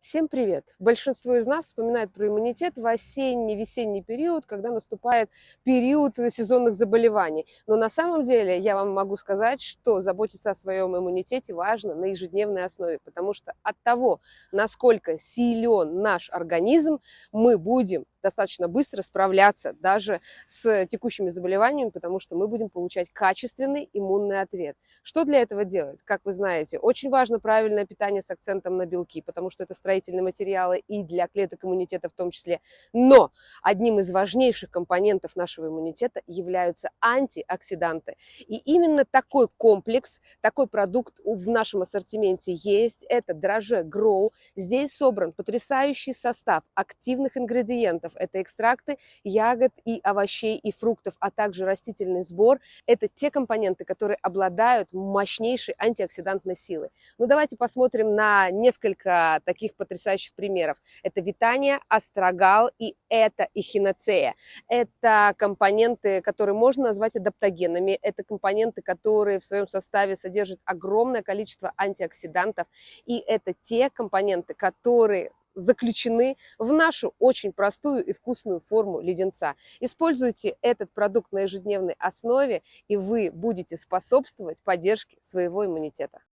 Всем привет! Большинство из нас вспоминает про иммунитет в осенне-весенний период, когда наступает период сезонных заболеваний. Но на самом деле я вам могу сказать, что заботиться о своем иммунитете важно на ежедневной основе, потому что от того, насколько силен наш организм, мы будем достаточно быстро справляться даже с текущими заболеваниями, потому что мы будем получать качественный иммунный ответ. Что для этого делать? Как вы знаете, очень важно правильное питание с акцентом на белки, потому что это строительные материалы и для клеток иммунитета в том числе. Но одним из важнейших компонентов нашего иммунитета являются антиоксиданты. И именно такой комплекс, такой продукт в нашем ассортименте есть. Это драже Grow. Здесь собран потрясающий состав активных ингредиентов. Это экстракты ягод и овощей и фруктов, а также растительный сбор. Это те компоненты, которые обладают мощнейшей антиоксидантной силой. Ну, давайте посмотрим на несколько таких потрясающих примеров. Это витания, астрагал и это эхиноцея. Это компоненты, которые можно назвать адаптогенами. Это компоненты, которые в своем составе содержат огромное количество антиоксидантов. И это те компоненты, которые заключены в нашу очень простую и вкусную форму леденца. Используйте этот продукт на ежедневной основе, и вы будете способствовать поддержке своего иммунитета.